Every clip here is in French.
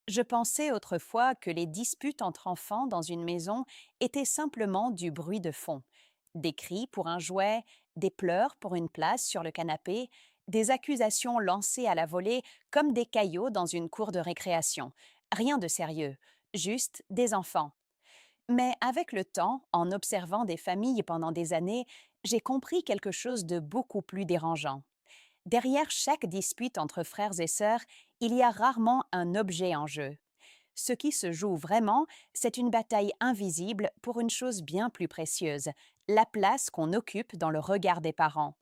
Je pensais autrefois que les disputes entre enfants dans une maison étaient simplement du bruit de fond. Des cris pour un jouet, des pleurs pour une place sur le canapé, des accusations lancées à la volée comme des caillots dans une cour de récréation. Rien de sérieux, juste des enfants. Mais avec le temps, en observant des familles pendant des années, j'ai compris quelque chose de beaucoup plus dérangeant. Derrière chaque dispute entre frères et sœurs, il y a rarement un objet en jeu. Ce qui se joue vraiment, c'est une bataille invisible pour une chose bien plus précieuse, la place qu'on occupe dans le regard des parents.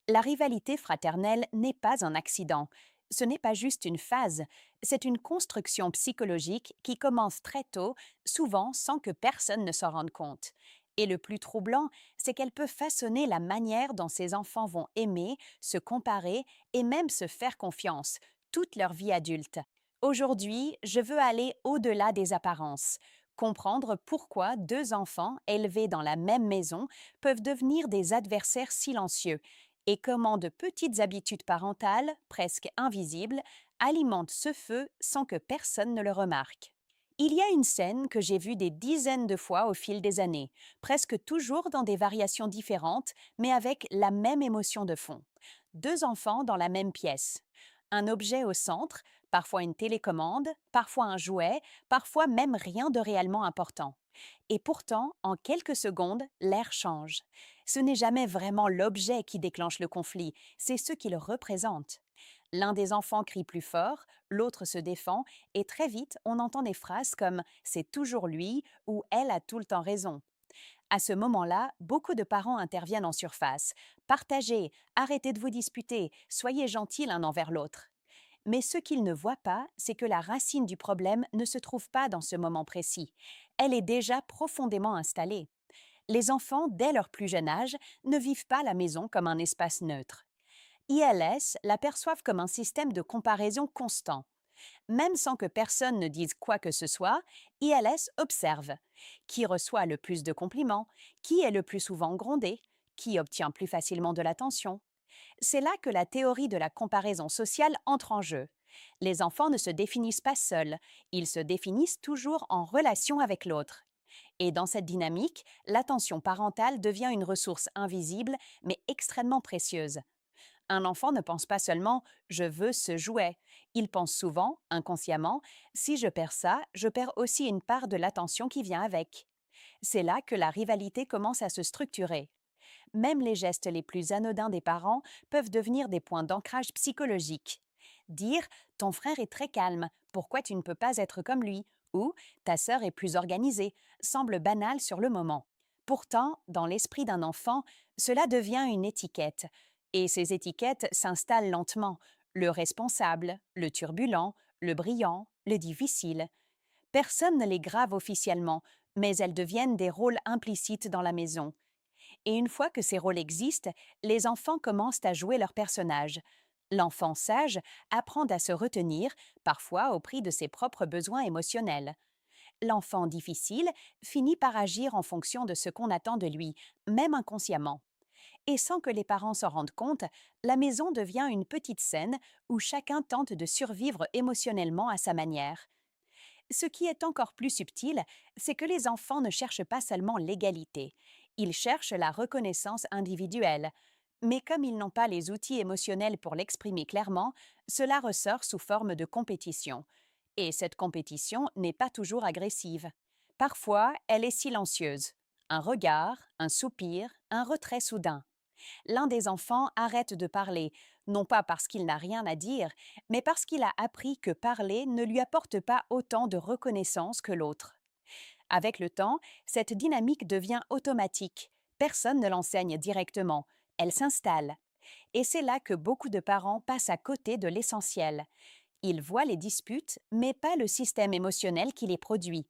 La rivalité fraternelle n'est pas un accident, ce n'est pas juste une phase, c'est une construction psychologique qui commence très tôt, souvent sans que personne ne s'en rende compte. Et le plus troublant, c'est qu'elle peut façonner la manière dont ces enfants vont aimer, se comparer et même se faire confiance, toute leur vie adulte. Aujourd'hui, je veux aller au-delà des apparences, comprendre pourquoi deux enfants élevés dans la même maison peuvent devenir des adversaires silencieux et comment de petites habitudes parentales, presque invisibles, alimentent ce feu sans que personne ne le remarque. Il y a une scène que j'ai vue des dizaines de fois au fil des années, presque toujours dans des variations différentes, mais avec la même émotion de fond. Deux enfants dans la même pièce. Un objet au centre, parfois une télécommande, parfois un jouet, parfois même rien de réellement important. Et pourtant, en quelques secondes, l'air change. Ce n'est jamais vraiment l'objet qui déclenche le conflit, c'est ce qui le représente. L'un des enfants crie plus fort, l'autre se défend, et très vite, on entend des phrases comme c'est toujours lui ou elle a tout le temps raison. À ce moment-là, beaucoup de parents interviennent en surface. Partagez, arrêtez de vous disputer, soyez gentils l'un envers l'autre. Mais ce qu'ils ne voient pas, c'est que la racine du problème ne se trouve pas dans ce moment précis. Elle est déjà profondément installée. Les enfants, dès leur plus jeune âge, ne vivent pas la maison comme un espace neutre. ILS l'aperçoivent comme un système de comparaison constant. Même sans que personne ne dise quoi que ce soit, ILS observe qui reçoit le plus de compliments, qui est le plus souvent grondé, qui obtient plus facilement de l'attention. C'est là que la théorie de la comparaison sociale entre en jeu. Les enfants ne se définissent pas seuls, ils se définissent toujours en relation avec l'autre. Et dans cette dynamique, l'attention parentale devient une ressource invisible mais extrêmement précieuse. Un enfant ne pense pas seulement je veux ce jouet. Il pense souvent, inconsciemment, si je perds ça, je perds aussi une part de l'attention qui vient avec. C'est là que la rivalité commence à se structurer. Même les gestes les plus anodins des parents peuvent devenir des points d'ancrage psychologique. Dire ton frère est très calme, pourquoi tu ne peux pas être comme lui ou ta sœur est plus organisée semble banal sur le moment. Pourtant, dans l'esprit d'un enfant, cela devient une étiquette. Et ces étiquettes s'installent lentement. Le responsable, le turbulent, le brillant, le difficile. Personne ne les grave officiellement, mais elles deviennent des rôles implicites dans la maison. Et une fois que ces rôles existent, les enfants commencent à jouer leur personnage. L'enfant sage apprend à se retenir, parfois au prix de ses propres besoins émotionnels. L'enfant difficile finit par agir en fonction de ce qu'on attend de lui, même inconsciemment. Et sans que les parents s'en rendent compte, la maison devient une petite scène où chacun tente de survivre émotionnellement à sa manière. Ce qui est encore plus subtil, c'est que les enfants ne cherchent pas seulement l'égalité, ils cherchent la reconnaissance individuelle. Mais comme ils n'ont pas les outils émotionnels pour l'exprimer clairement, cela ressort sous forme de compétition. Et cette compétition n'est pas toujours agressive. Parfois, elle est silencieuse. Un regard, un soupir, un retrait soudain. L'un des enfants arrête de parler, non pas parce qu'il n'a rien à dire, mais parce qu'il a appris que parler ne lui apporte pas autant de reconnaissance que l'autre. Avec le temps, cette dynamique devient automatique. Personne ne l'enseigne directement. Elle s'installe. Et c'est là que beaucoup de parents passent à côté de l'essentiel. Ils voient les disputes, mais pas le système émotionnel qui les produit.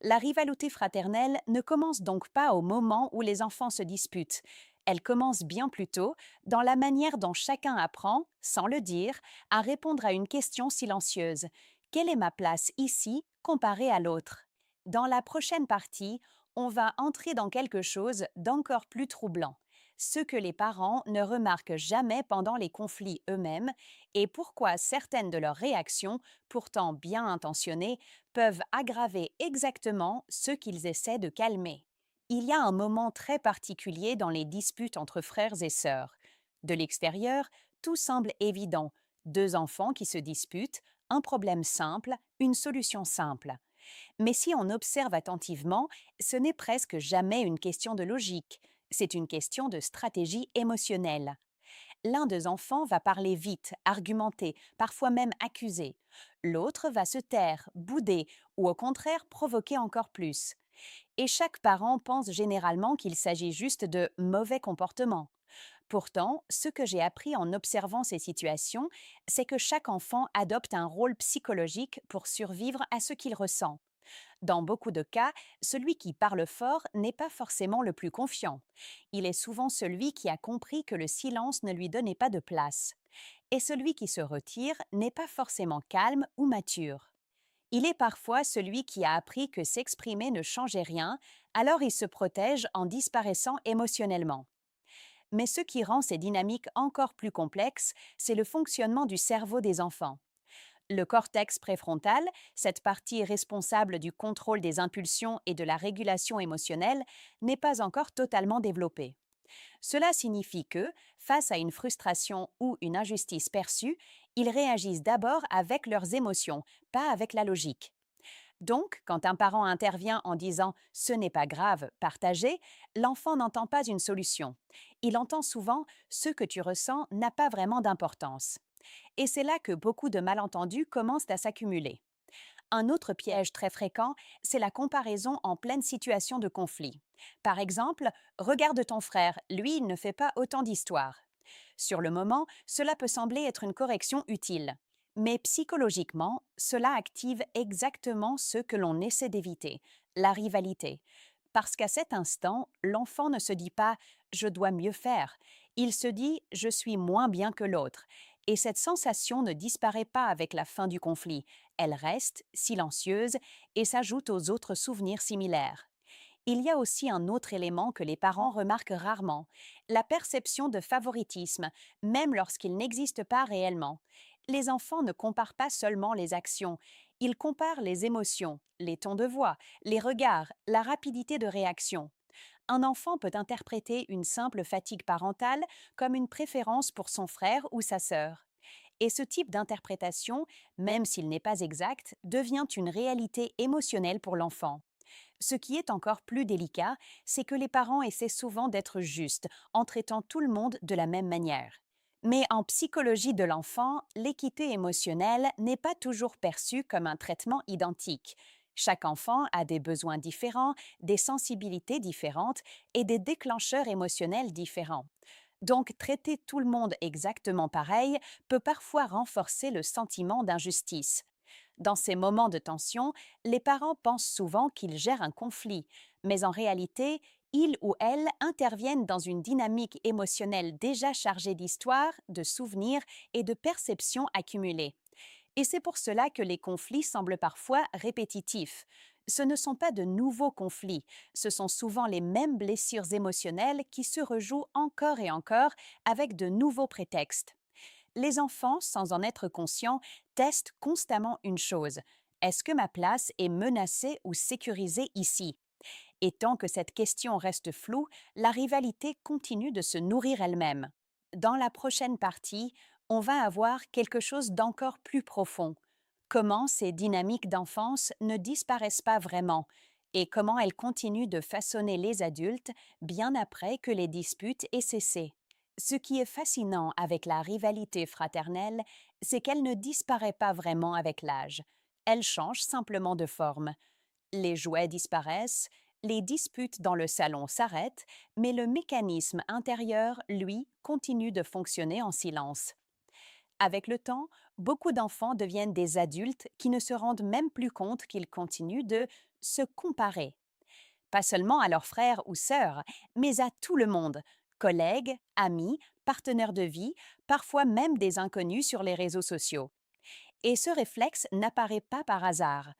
La rivalité fraternelle ne commence donc pas au moment où les enfants se disputent. Elle commence bien plus tôt, dans la manière dont chacun apprend, sans le dire, à répondre à une question silencieuse. Quelle est ma place ici comparée à l'autre? Dans la prochaine partie, on va entrer dans quelque chose d'encore plus troublant. ce que les parents ne remarquent jamais pendant les conflits eux-mêmes et pourquoi certaines de leurs réactions, pourtant bien intentionnées, peuvent aggraver exactement ce qu'ils essaient de calmer. Il y a un moment très particulier dans les disputes entre frères et sœurs. De l'extérieur, tout semble évident. Deux enfants qui se disputent, un problème simple, une solution simple. Mais si on observe attentivement, ce n'est presque jamais une question de logique, c'est une question de stratégie émotionnelle. L'un des enfants va parler vite, argumenter, parfois même accuser. L'autre va se taire, bouder ou au contraire provoquer encore plus. Et chaque parent pense généralement qu'il s'agit juste de mauvais comportements. Pourtant, ce que j'ai appris en observant ces situations, c'est que chaque enfant adopte un rôle psychologique pour survivre à ce qu'il ressent. Dans beaucoup de cas, celui qui parle fort n'est pas forcément le plus confiant. Il est souvent celui qui a compris que le silence ne lui donnait pas de place. Et celui qui se retire n'est pas forcément calme ou mature. Il est parfois celui qui a appris que s'exprimer ne changeait rien, alors il se protège en disparaissant émotionnellement. Mais ce qui rend ces dynamiques encore plus complexes, c'est le fonctionnement du cerveau des enfants. Le cortex préfrontal, cette partie responsable du contrôle des impulsions et de la régulation émotionnelle, n'est pas encore totalement développé. Cela signifie que, face à une frustration ou une injustice perçue, ils réagissent d'abord avec leurs émotions, pas avec la logique. Donc, quand un parent intervient en disant ⁇ Ce n'est pas grave, partagez ⁇ l'enfant n'entend pas une solution. Il entend souvent ⁇ Ce que tu ressens n'a pas vraiment d'importance ⁇ Et c'est là que beaucoup de malentendus commencent à s'accumuler. Un autre piège très fréquent, c'est la comparaison en pleine situation de conflit. Par exemple, regarde ton frère, lui, il ne fait pas autant d'histoires. Sur le moment, cela peut sembler être une correction utile. Mais psychologiquement, cela active exactement ce que l'on essaie d'éviter, la rivalité. Parce qu'à cet instant, l'enfant ne se dit pas ⁇ je dois mieux faire ⁇ il se dit ⁇ je suis moins bien que l'autre ⁇ Et cette sensation ne disparaît pas avec la fin du conflit, elle reste silencieuse et s'ajoute aux autres souvenirs similaires. Il y a aussi un autre élément que les parents remarquent rarement, la perception de favoritisme, même lorsqu'il n'existe pas réellement. Les enfants ne comparent pas seulement les actions, ils comparent les émotions, les tons de voix, les regards, la rapidité de réaction. Un enfant peut interpréter une simple fatigue parentale comme une préférence pour son frère ou sa sœur. Et ce type d'interprétation, même s'il n'est pas exact, devient une réalité émotionnelle pour l'enfant. Ce qui est encore plus délicat, c'est que les parents essaient souvent d'être justes en traitant tout le monde de la même manière. Mais en psychologie de l'enfant, l'équité émotionnelle n'est pas toujours perçue comme un traitement identique. Chaque enfant a des besoins différents, des sensibilités différentes et des déclencheurs émotionnels différents. Donc, traiter tout le monde exactement pareil peut parfois renforcer le sentiment d'injustice. Dans ces moments de tension, les parents pensent souvent qu'ils gèrent un conflit, mais en réalité, ils ou elles interviennent dans une dynamique émotionnelle déjà chargée d'histoire, de souvenirs et de perceptions accumulées. Et c'est pour cela que les conflits semblent parfois répétitifs. Ce ne sont pas de nouveaux conflits, ce sont souvent les mêmes blessures émotionnelles qui se rejouent encore et encore avec de nouveaux prétextes. Les enfants, sans en être conscients, testent constamment une chose. Est-ce que ma place est menacée ou sécurisée ici? Et tant que cette question reste floue, la rivalité continue de se nourrir elle-même. Dans la prochaine partie, on va avoir quelque chose d'encore plus profond. Comment ces dynamiques d'enfance ne disparaissent pas vraiment et comment elles continuent de façonner les adultes bien après que les disputes aient cessé. Ce qui est fascinant avec la rivalité fraternelle, c'est qu'elle ne disparaît pas vraiment avec l'âge. Elle change simplement de forme. Les jouets disparaissent, les disputes dans le salon s'arrêtent, mais le mécanisme intérieur, lui, continue de fonctionner en silence. Avec le temps, beaucoup d'enfants deviennent des adultes qui ne se rendent même plus compte qu'ils continuent de se comparer. Pas seulement à leurs frères ou sœurs, mais à tout le monde, collègues, amis, partenaires de vie, parfois même des inconnus sur les réseaux sociaux. Et ce réflexe n'apparaît pas par hasard.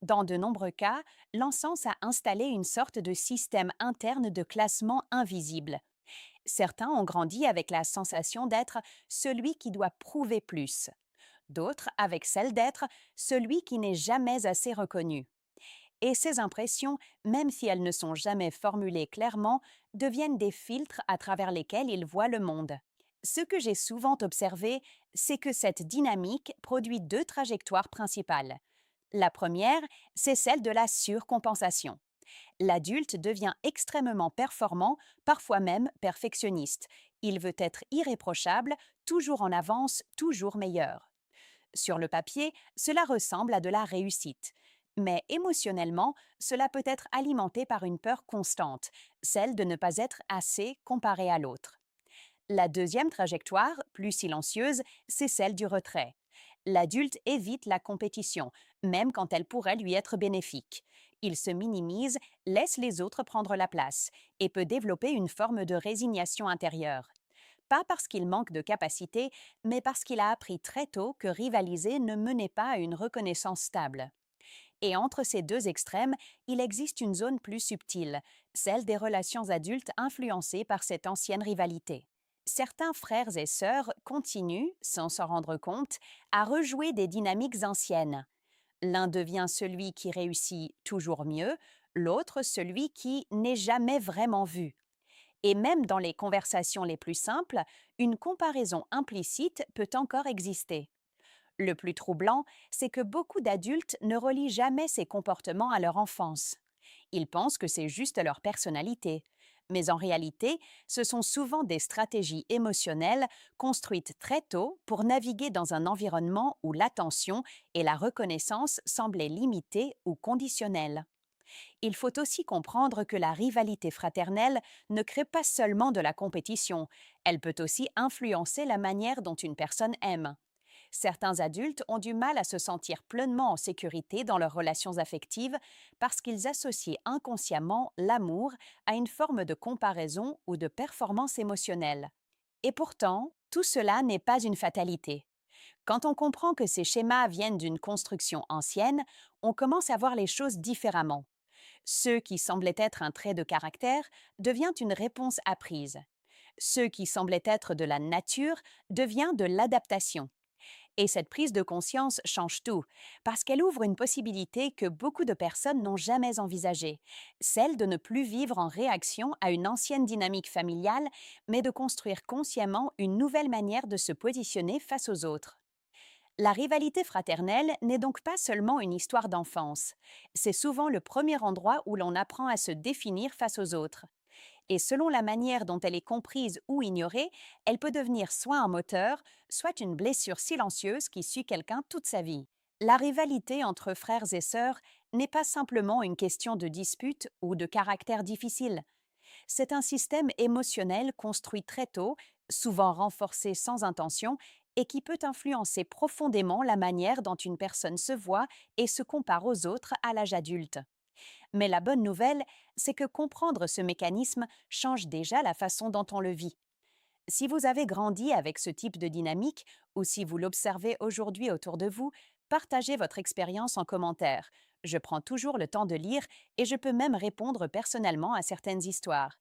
Dans de nombreux cas, l'encens a installé une sorte de système interne de classement invisible. Certains ont grandi avec la sensation d'être celui qui doit prouver plus, d'autres avec celle d'être celui qui n'est jamais assez reconnu. Et ces impressions, même si elles ne sont jamais formulées clairement, deviennent des filtres à travers lesquels ils voient le monde. Ce que j'ai souvent observé, c'est que cette dynamique produit deux trajectoires principales. La première, c'est celle de la surcompensation. L'adulte devient extrêmement performant, parfois même perfectionniste. Il veut être irréprochable, toujours en avance, toujours meilleur. Sur le papier, cela ressemble à de la réussite. Mais émotionnellement, cela peut être alimenté par une peur constante, celle de ne pas être assez comparé à l'autre. La deuxième trajectoire, plus silencieuse, c'est celle du retrait. L'adulte évite la compétition, même quand elle pourrait lui être bénéfique. Il se minimise, laisse les autres prendre la place et peut développer une forme de résignation intérieure. Pas parce qu'il manque de capacité, mais parce qu'il a appris très tôt que rivaliser ne menait pas à une reconnaissance stable. Et entre ces deux extrêmes, il existe une zone plus subtile, celle des relations adultes influencées par cette ancienne rivalité. Certains frères et sœurs continuent, sans s'en rendre compte, à rejouer des dynamiques anciennes. L'un devient celui qui réussit toujours mieux, l'autre celui qui n'est jamais vraiment vu. Et même dans les conversations les plus simples, une comparaison implicite peut encore exister. Le plus troublant, c'est que beaucoup d'adultes ne relient jamais ces comportements à leur enfance. Ils pensent que c'est juste leur personnalité. Mais en réalité, ce sont souvent des stratégies émotionnelles construites très tôt pour naviguer dans un environnement où l'attention et la reconnaissance semblaient limitées ou conditionnelles. Il faut aussi comprendre que la rivalité fraternelle ne crée pas seulement de la compétition, elle peut aussi influencer la manière dont une personne aime. Certains adultes ont du mal à se sentir pleinement en sécurité dans leurs relations affectives parce qu'ils associent inconsciemment l'amour à une forme de comparaison ou de performance émotionnelle. Et pourtant, tout cela n'est pas une fatalité. Quand on comprend que ces schémas viennent d'une construction ancienne, on commence à voir les choses différemment. Ce qui semblait être un trait de caractère devient une réponse apprise. Ce qui semblait être de la nature devient de l'adaptation. Et cette prise de conscience change tout, parce qu'elle ouvre une possibilité que beaucoup de personnes n'ont jamais envisagée, celle de ne plus vivre en réaction à une ancienne dynamique familiale, mais de construire consciemment une nouvelle manière de se positionner face aux autres. La rivalité fraternelle n'est donc pas seulement une histoire d'enfance, c'est souvent le premier endroit où l'on apprend à se définir face aux autres. Et selon la manière dont elle est comprise ou ignorée, elle peut devenir soit un moteur, soit une blessure silencieuse qui suit quelqu'un toute sa vie. La rivalité entre frères et sœurs n'est pas simplement une question de dispute ou de caractère difficile. C'est un système émotionnel construit très tôt, souvent renforcé sans intention, et qui peut influencer profondément la manière dont une personne se voit et se compare aux autres à l'âge adulte. Mais la bonne nouvelle, c'est que comprendre ce mécanisme change déjà la façon dont on le vit. Si vous avez grandi avec ce type de dynamique ou si vous l'observez aujourd'hui autour de vous, partagez votre expérience en commentaire. Je prends toujours le temps de lire et je peux même répondre personnellement à certaines histoires.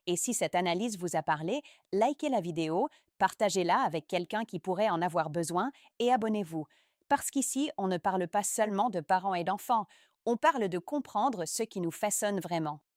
Et si cette analyse vous a parlé, likez la vidéo, partagez-la avec quelqu'un qui pourrait en avoir besoin et abonnez-vous. Parce qu'ici, on ne parle pas seulement de parents et d'enfants, on parle de comprendre ce qui nous façonne vraiment.